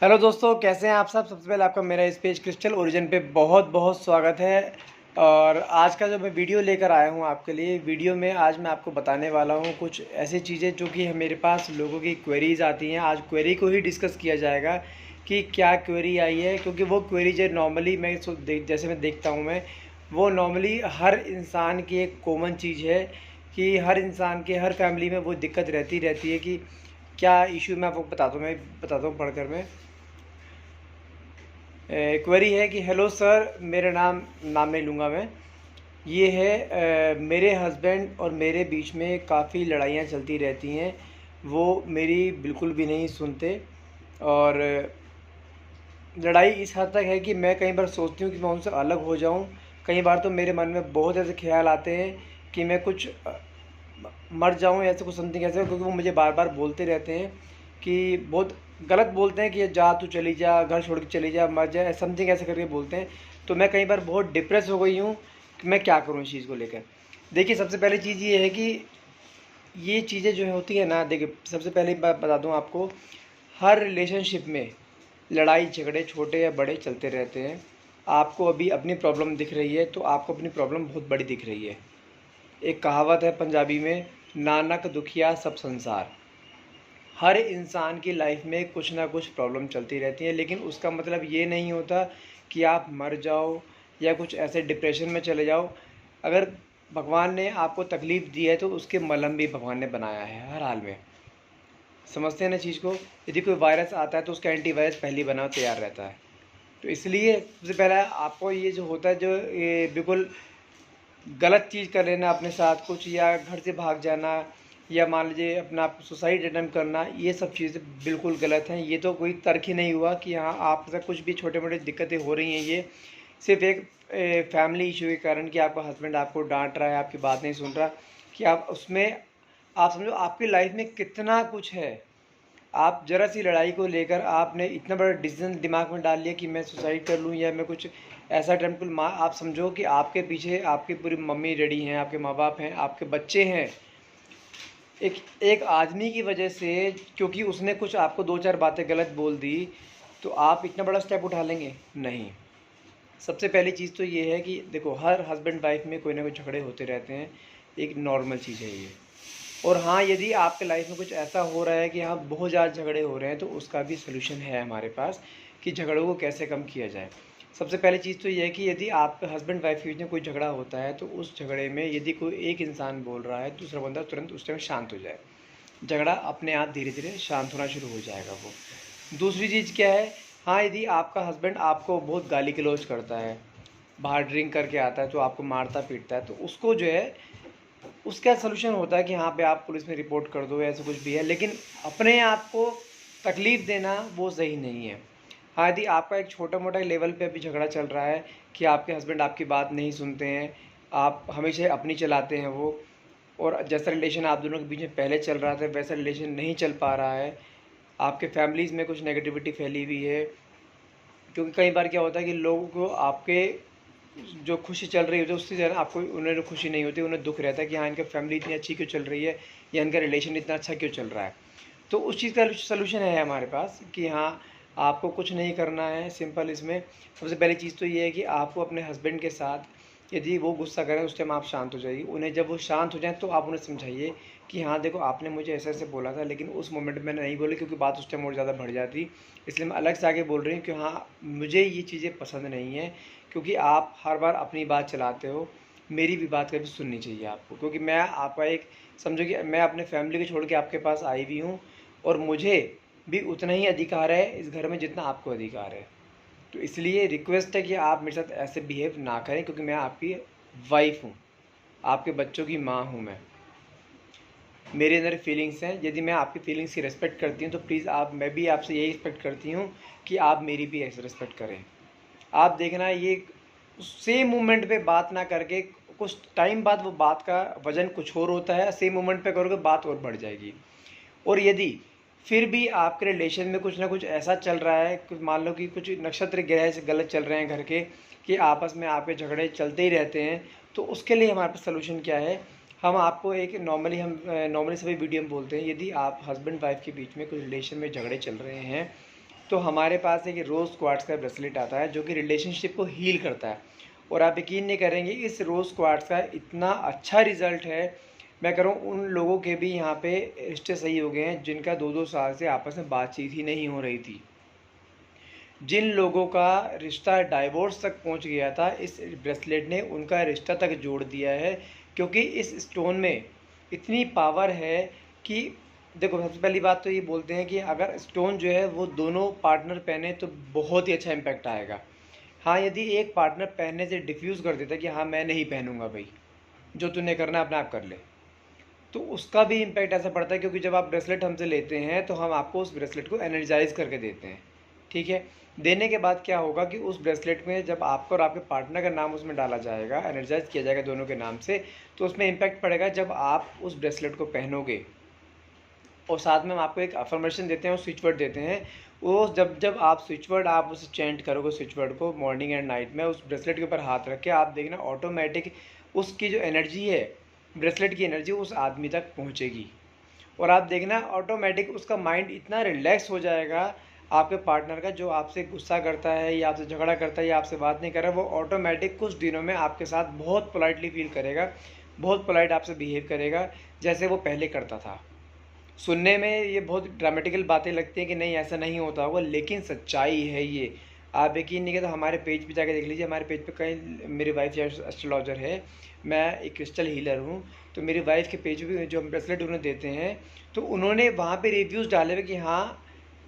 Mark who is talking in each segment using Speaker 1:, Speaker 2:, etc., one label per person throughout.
Speaker 1: Hello दोस्तों, कैसे हैं आप सब। सबसे पहले आपका मेरा इस पेज क्रिस्टल ओरिजिन पे बहुत बहुत स्वागत है। और आज का जो मैं वीडियो लेकर आया हूँ आपके लिए, वीडियो में आज मैं आपको बताने वाला हूँ कुछ ऐसी चीज़ें जो कि मेरे पास लोगों की क्वेरीज़ आती हैं। आज क्वेरी को ही डिस्कस किया जाएगा कि क्या क्वेरी आई है, क्योंकि वो क्वेरी जो नॉर्मली मैं जैसे मैं देखता हूँ मैं, वो नॉर्मली हर इंसान की एक कॉमन चीज़ है कि हर इंसान के हर फैमिली में वो दिक्कत रहती रहती है कि क्या इशू। मैं आपको बताता हूँ पढ़कर मैं। क्वेरी है कि हेलो सर, मेरा नाम नहीं लूँगा मैं। ये है मेरे हस्बैंड और मेरे बीच में काफ़ी लड़ाइयाँ चलती रहती हैं। वो मेरी बिल्कुल भी नहीं सुनते और लड़ाई इस हद तक है कि मैं कई बार सोचती हूँ कि मैं उनसे अलग हो जाऊँ। कई बार तो मेरे मन में बहुत ऐसे ख्याल आते हैं कि मैं कुछ मर जाऊँ, ऐसे कुछ समथिंग ऐसे, क्योंकि वो मुझे बार बार बोलते रहते हैं कि बहुत गलत बोलते हैं कि जा तू चली जा, घर छोड़ के चली जा, मर जा, समथिंग ऐसे करके बोलते हैं। तो मैं कई बार बहुत डिप्रेस हो गई हूँ कि मैं क्या करूँ इस चीज़ को लेकर। देखिए, सबसे पहली चीज़ ये है कि ये चीज़ें जो होती है ना, देखिए सबसे पहले बात बता दूँ आपको, हर रिलेशनशिप में लड़ाई झगड़े छोटे या बड़े चलते रहते हैं। आपको अभी अपनी प्रॉब्लम दिख रही है तो आपको अपनी प्रॉब्लम बहुत बड़ी दिख रही है। एक कहावत है पंजाबी में, नानक दुखिया सब संसार। हर इंसान की लाइफ में कुछ ना कुछ प्रॉब्लम चलती रहती है, लेकिन उसका मतलब ये नहीं होता कि आप मर जाओ या कुछ ऐसे डिप्रेशन में चले जाओ। अगर भगवान ने आपको तकलीफ़ दी है तो उसके मलहम भी भगवान ने बनाया है हर हाल में। समझते हैं ना चीज़ को। यदि कोई वायरस आता है तो उसका एंटीवायरस पहले ही बना तैयार रहता है। तो इसलिए सबसे पहला आपको ये जो होता है, जो ये बिल्कुल गलत चीज़ कर लेना अपने साथ कुछ, या घर से भाग जाना, या मान लीजिए अपना सुसाइड अटेम्प्ट करना, ये सब चीज़ें बिल्कुल गलत हैं। ये तो कोई तर्क ही नहीं हुआ कि हाँ आपसे कुछ भी छोटे मोटे दिक्कतें हो रही हैं। ये सिर्फ एक फैमिली इशू के कारण कि आपका हस्बैंड आपको डांट रहा है, आपकी बात नहीं सुन रहा, कि आप उसमें, आप समझो आपकी लाइफ में कितना कुछ है। आप ज़रा सी लड़ाई को लेकर आपने इतना बड़ा डिसीजन दिमाग में डाल लिया कि मैं सुसाइड कर लूँ या मैं कुछ ऐसा अटेम्प्ट कर लूँ। आप समझो कि आपके पीछे आपकी पूरी मम्मी डैडी हैं, आपके माँ बाप हैं, आपके बच्चे हैं। एक एक आदमी की वजह से, क्योंकि उसने कुछ आपको दो चार बातें गलत बोल दी, तो आप इतना बड़ा स्टेप उठा लेंगे? नहीं। सबसे पहली चीज़ तो ये है कि देखो, हर हस्बैंड वाइफ में कोई ना कोई झगड़े होते रहते हैं, एक नॉर्मल चीज़ है ये। और हाँ, यदि आपके लाइफ में कुछ ऐसा हो रहा है कि हाँ बहुत ज़्यादा झगड़े हो रहे हैं, तो उसका भी सलूशन है हमारे पास कि झगड़ों को कैसे कम किया जाए। सबसे पहली चीज़ तो ये है कि यदि आपके हस्बैंड वाइफ के बीच में कोई झगड़ा होता है तो उस झगड़े में यदि कोई एक इंसान बोल रहा है, दूसरा बंदा तुरंत उस टाइम शांत हो जाए। झगड़ा अपने आप धीरे धीरे शांत होना शुरू हो जाएगा वो। दूसरी चीज़ क्या है, हाँ यदि आपका हस्बैंड आपको बहुत गाली गलौज करता है, बाहर ड्रिंक करके आता है तो आपको मारता पीटता है, तो उसको जो है, उसका सलूशन होता है कि हाँ पे आप पुलिस में रिपोर्ट कर दो, ऐसा कुछ भी है। लेकिन अपने आप को तकलीफ़ देना वो सही नहीं है। हाँ, यदि आपका एक छोटा मोटा लेवल पे अभी झगड़ा चल रहा है कि आपके हस्बैंड आपकी बात नहीं सुनते हैं, आप हमेशा अपनी चलाते हैं वो, और जैसा रिलेशन आप दोनों के बीच में पहले चल रहा था वैसा रिलेशन नहीं चल पा रहा है, आपके फैमिलीज़ में कुछ नेगेटिविटी फैली हुई है। क्योंकि कई बार क्या होता है कि लोगों को आपके जो खुशी चल रही होती है उससे ज़्यादा आपको, उन्हें खुशी नहीं होती, उन्हें दुख रहता है कि हाँ इनका फैमिली इतनी अच्छी क्यों चल रही है, या इनका रिलेशन इतना अच्छा क्यों चल रहा है। तो उस चीज़ का सलूशन है हमारे पास कि हाँ, आपको कुछ नहीं करना है। सिंपल इसमें सबसे पहली चीज़ तो ये है कि आपको अपने हस्बैंड के साथ, यदि वो गुस्सा करें उस टाइम आप शांत हो जाइए। उन्हें जब वो शांत हो जाएँ तो आप उन्हें समझाइए कि हाँ देखो, आपने मुझे ऐसे ऐसे बोला था, लेकिन उस मोमेंट में मैंने नहीं बोली क्योंकि बात उस टाइम और ज़्यादा बढ़ जाती, इसलिए मैं अलग से आके बोल रही हूँ कि हाँ मुझे ये चीज़ें पसंद नहीं है। क्योंकि आप हर बार अपनी बात चलाते हो, मेरी भी बात कभी सुननी चाहिए आपको। क्योंकि मैं आपका एक, समझो कि मैं अपने फैमिली को छोड़ के आपके पास आई हुई हूँ, और मुझे भी उतना ही अधिकार है इस घर में जितना आपको अधिकार है। तो इसलिए रिक्वेस्ट है कि आप मेरे साथ ऐसे बिहेव ना करें, क्योंकि मैं आपकी वाइफ हूँ, आपके बच्चों की माँ हूँ मैं। मेरे अंदर फीलिंग्स हैं, यदि मैं आपकी फीलिंग्स की रिस्पेक्ट करती हूँ तो प्लीज़ मैं भी आपसे यही रिस्पेक्ट करती हूँ कि आप मेरी भी ऐसे रिस्पेक्ट करें। आप देखना, ये सेम मोमेंट पे बात ना करके कुछ टाइम बाद वो बात का वजन कुछ और होता है, सेम मोमेंट पे करोगे बात और बढ़ जाएगी। और यदि फिर भी आपके रिलेशन में कुछ ना कुछ ऐसा चल रहा है, मान लो कि कुछ नक्षत्र ग्रह से गलत चल रहे हैं घर के, कि आपस में आपके झगड़े चलते ही रहते हैं, तो उसके लिए हमारे पास सलूशन क्या है। हम आपको एक नॉर्मली सभी वीडियो में बोलते हैं, यदि आप हस्बैंड वाइफ के बीच में कुछ रिलेशन में झगड़े चल रहे हैं, तो हमारे पास एक रोज़ क्वार्ट्स का ब्रेसलेट आता है जो कि रिलेशनशिप को हील करता है। और आप यकीन नहीं करेंगे, इस रोज़ क्वार्ट्स का इतना अच्छा रिज़ल्ट है। मैं कह रहा हूँ उन लोगों के भी यहाँ पे रिश्ते सही हो गए हैं जिनका 2-2 साल से आपस में बातचीत ही नहीं हो रही थी। जिन लोगों का रिश्ता डाइवोर्स तक पहुँच गया था, इस ब्रेसलेट ने उनका रिश्ता तक जोड़ दिया है। क्योंकि इस स्टोन में इतनी पावर है कि देखो, सबसे पहली बात तो ये बोलते हैं कि अगर स्टोन जो है वो दोनों पार्टनर पहने तो बहुत ही अच्छा इम्पैक्ट आएगा। हाँ, यदि एक पार्टनर पहनने से डिफ्यूज़ कर देता है कि हाँ मैं नहीं पहनूंगा भाई, जो तूने करना है अपने आप कर ले, तो उसका भी इम्पैक्ट ऐसा पड़ता है। क्योंकि जब आप ब्रेसलेट हमसे लेते हैं तो हम आपको उस ब्रेसलेट को एनर्जाइज़ करके देते हैं, ठीक है। देने के बाद क्या होगा कि उस ब्रेसलेट में जब आपका और आपके पार्टनर का नाम उसमें डाला जाएगा, एनर्जाइज किया जाएगा दोनों के नाम से, तो उसमें इम्पैक्ट पड़ेगा जब आप उस ब्रेसलेट को पहनोगे। और साथ में हम आपको एक अफर्मेशन देते हैं और स्विच वर्ड देते हैं। वो जब आप स्विच वर्ड आप उसे चेंट करोगे, स्विच वर्ड को मॉर्निंग एंड नाइट में उस ब्रेसलेट के ऊपर हाथ रख के, आप देखना ऑटोमेटिक उसकी जो एनर्जी है, ब्रेसलेट की एनर्जी उस आदमी तक पहुंचेगी। और आप देखना ऑटोमेटिक उसका माइंड इतना रिलैक्स हो जाएगा, आपके पार्टनर का, जो आपसे गुस्सा करता है या आपसे झगड़ा करता है या आपसे बात नहीं कर रहा, वो ऑटोमेटिक कुछ दिनों में आपके साथ बहुत पोलाइटली फील करेगा, बहुत पोलाइट आपसे बिहेव करेगा जैसे वो पहले करता था। सुनने में ये बहुत ड्रामेटिकल बातें लगती हैं कि नहीं ऐसा नहीं होता होगा, लेकिन सच्चाई है ये। आप यकीन नहीं करते तो हमारे पेज पे जाकर देख लीजिए। हमारे पेज पे कई, मेरी वाइफ एस्ट्रोलॉजर है, मैं एक क्रिस्टल हीलर हूँ, तो मेरी वाइफ के पेज पे जो हम ब्रेसलेट उन्हें देते हैं तो उन्होंने वहाँ पे रिव्यूज़ डाले हुए कि हाँ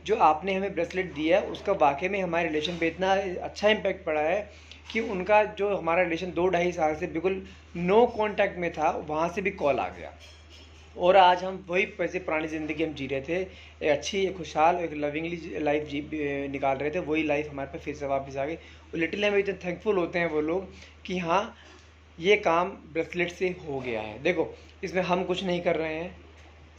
Speaker 1: जो आपने हमें ब्रेसलेट दिया उसका वाकई में हमारे रिलेशन पे इतना अच्छा इम्पैक्ट पड़ा है कि उनका जो हमारा रिलेशन 2-2.5 साल से बिल्कुल नो कांटेक्ट में था, वहाँ से भी कॉल आ गया। और आज हम वही वैसे पुरानी ज़िंदगी हम जी रहे थे, एक अच्छी, एक खुशहाल, एक लविंगली लाइफ निकाल रहे थे, वही लाइफ हमारे पास फिर से वापस आ गई। और लिटरली हमें इतने थैंकफुल होते हैं वो लोग कि हाँ ये काम ब्रेसलेट से हो गया है। देखो, इसमें हम कुछ नहीं कर रहे हैं,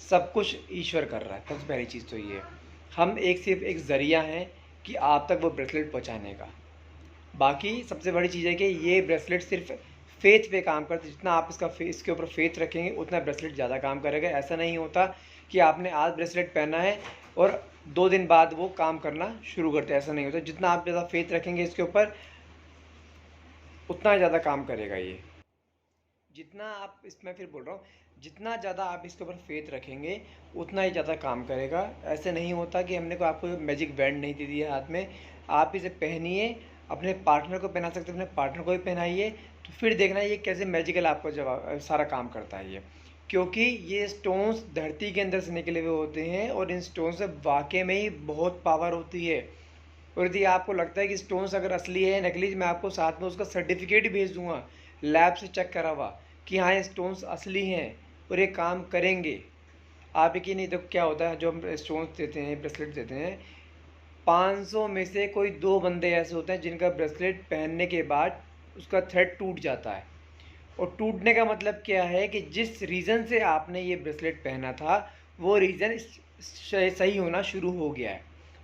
Speaker 1: सब कुछ ईश्वर कर रहा है। सबसे पहली चीज़ तो ये है, हम सिर्फ एक ज़रिया हैं कि आप तक वो ब्रेसलेट पहुँचाने का। बाकी सबसे बड़ी चीज़ है कि ये ब्रेसलेट सिर्फ फेथ पे काम करता है। जितना आप इसके ऊपर फेथ रखेंगे उतना ब्रेसलेट ज़्यादा काम करेगा। ऐसा नहीं होता कि आपने आज ब्रेसलेट पहना है और 2 दिन बाद वो काम करना शुरू करते हैं, ऐसा नहीं होता। जितना आप ज़्यादा फेथ रखेंगे इसके ऊपर उतना ज़्यादा काम करेगा ये। जितना आप, इसमें फिर बोल रहा हूँ, जितना ज़्यादा आप इसके ऊपर फेथ रखेंगे उतना ही ज़्यादा काम करेगा। ऐसे नहीं होता कि हमने को आपको मैजिक बैंड नहीं दे दिया हाथ में, आप इसे पहनिए, अपने पार्टनर को पहना सकते हैं, अपने पार्टनर को भी पहनाइए, तो फिर देखना ये कैसे मैजिकल आपको जवाब सारा काम करता है ये। क्योंकि ये स्टोन्स धरती के अंदर से निकले हुए होते हैं और इन स्टोन से वाकई में ही बहुत पावर होती है। और यदि आपको लगता है कि स्टोन्स अगर असली है नकली, मैं आपको साथ में उसका सर्टिफिकेट भेज दूंगा, लैब से चेक करा हुआ, कि हाँ ये स्टोन्स असली हैं और ये काम करेंगे। आप यकीन नहीं, तो क्या होता है जो हम स्टोन्स देते हैं, ब्रेसलेट देते हैं, 500 में से कोई 2 बंदे ऐसे होते हैं जिनका ब्रेसलेट पहनने के बाद उसका थ्रेड टूट जाता है। और टूटने का मतलब क्या है कि जिस रीज़न से आपने ये ब्रेसलेट पहना था वो रीज़न सही होना शुरू हो गया है,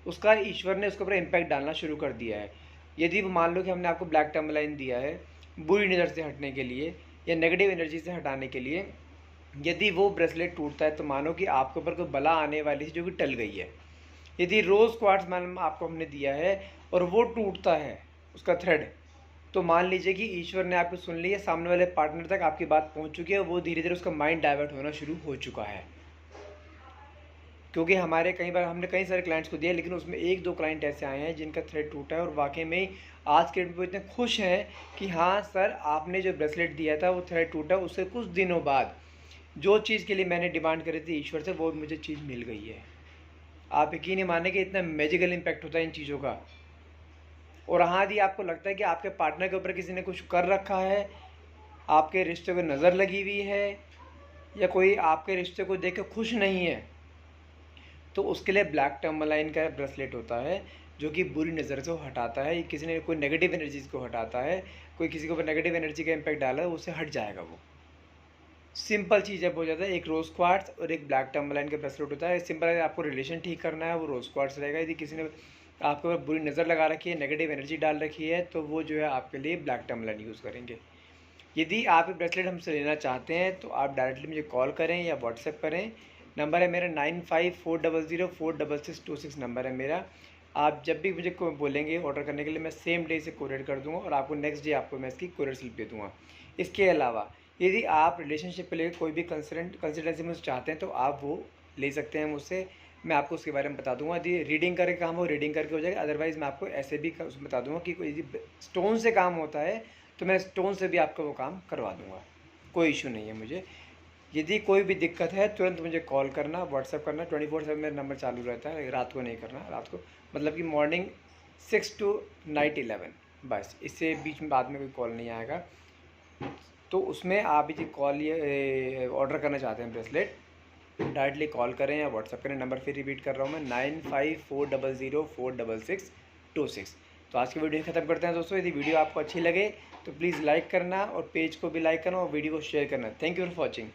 Speaker 1: उसका ईश्वर ने उसके ऊपर इम्पैक्ट डालना शुरू कर दिया है। यदि मान लो कि हमने आपको ब्लैक टर्मलाइन दिया है बुरी नज़र से हटने के लिए या नेगेटिव एनर्जी से हटाने के लिए, यदि वो ब्रेसलेट टूटता है तो मानो कि आपके ऊपर कोई बला आने वाली थी जो कि टल गई है। यदि रोज़ क्वार्ट्ज मैम आपको हमने दिया है और वो टूटता है उसका थ्रेड, तो मान लीजिए कि ईश्वर ने आपको सुन लिया, सामने वाले पार्टनर तक आपकी बात पहुंच चुकी है, वो धीरे धीरे उसका माइंड डाइवर्ट होना शुरू हो चुका है। क्योंकि हमारे कई बार हमने कई सारे क्लाइंट्स को दिया, लेकिन उसमें 1-2 क्लाइंट ऐसे आए हैं जिनका थ्रेड टूटा है और वाकई में आज के डेट में इतने खुश हैं कि हाँ सर आपने जो ब्रेसलेट दिया था वो थ्रेड टूटा, उससे कुछ दिनों बाद जो चीज़ के लिए मैंने डिमांड करी थी ईश्वर से, वो मुझे चीज़ मिल गई है। आप यकीन नहीं मानेंगे इतना मैजिकल इम्पैक्ट होता है इन चीज़ों का। और हाँ, यदि आपको लगता है कि आपके पार्टनर के ऊपर किसी ने कुछ कर रखा है, आपके रिश्ते को नज़र लगी हुई है, या कोई आपके रिश्ते को देख के खुश नहीं है, तो उसके लिए ब्लैक टर्मलाइन का ब्रेसलेट होता है जो कि बुरी नज़र से हटाता है। किसी ने कोई नेगेटिव एनर्जीज को हटाता है, कोई किसी के ऊपर नेगेटिव एनर्जी का इम्पैक्ट डाला है, उससे हट जाएगा वो। सिंपल चीज़ है, हो जाता है। एक रोज़ क्वार्ट्स और एक ब्लैक टर्मलाइन का ब्रेसलेट होता है। सिंपल है, आपको रिलेशन ठीक करना है वो रोज़ क्वार्ट्स रहेगा। यदि किसी ने आपके ऊपर बुरी नज़र लगा रखी है, नेगेटिव एनर्जी डाल रखी है, तो वो जो है आपके लिए ब्लैक टर्मलाइन यूज़ करेंगे। यदि आप ये ब्रेसलेट हमसे लेना चाहते हैं तो आप डायरेक्टली मुझे कॉल करें या व्हाट्सएप करें। नंबर है मेरा 9540046626 नंबर है मेरा। आप जब भी मुझे बोलेंगे ऑर्डर करने के लिए, मैं सेम डे से कोरियर कर दूँगा और आपको नेक्स्ट डे आपको मैं इसकी कोरियर स्लिप दे दूँगा। इसके अलावा यदि आप रिलेशनशिप पे लेकर कोई भी कंसल्टेंसी मुझसे चाहते हैं तो आप वो ले सकते हैं मुझसे, मैं आपको उसके बारे में बता दूंगा। यदि रीडिंग करके काम हो, रीडिंग करके हो जाएगा, अदरवाइज़ मैं आपको ऐसे भी उसमें बता दूंगा कि कोई यदि स्टोन से काम होता है तो मैं स्टोन से भी आपको वो काम करवा दूंगा, कोई इशू नहीं है मुझे। यदि कोई भी दिक्कत है तुरंत मुझे कॉल करना, व्हाट्सअप करना, 24/7 मेरा नंबर चालू रहता है, रात को नहीं करना। रात को मतलब कि मॉर्निंग 6 to नाइट 11, बस इससे बीच में बाद में कोई कॉल नहीं आएगा। तो उसमें आप यदि कॉल ये ऑर्डर करना चाहते हैं ब्रेसलेट, डायरेक्टली कॉल करें या व्हाट्सअप करें। नंबर फिर रिपीट कर रहा हूँ मैं, 9540046626। तो आज की वीडियो ख़त्म करते हैं दोस्तों। यदि वीडियो आपको अच्छी लगे तो प्लीज़ लाइक करना और पेज को भी लाइक करना और वीडियो को शेयर करना। Thank you for watching.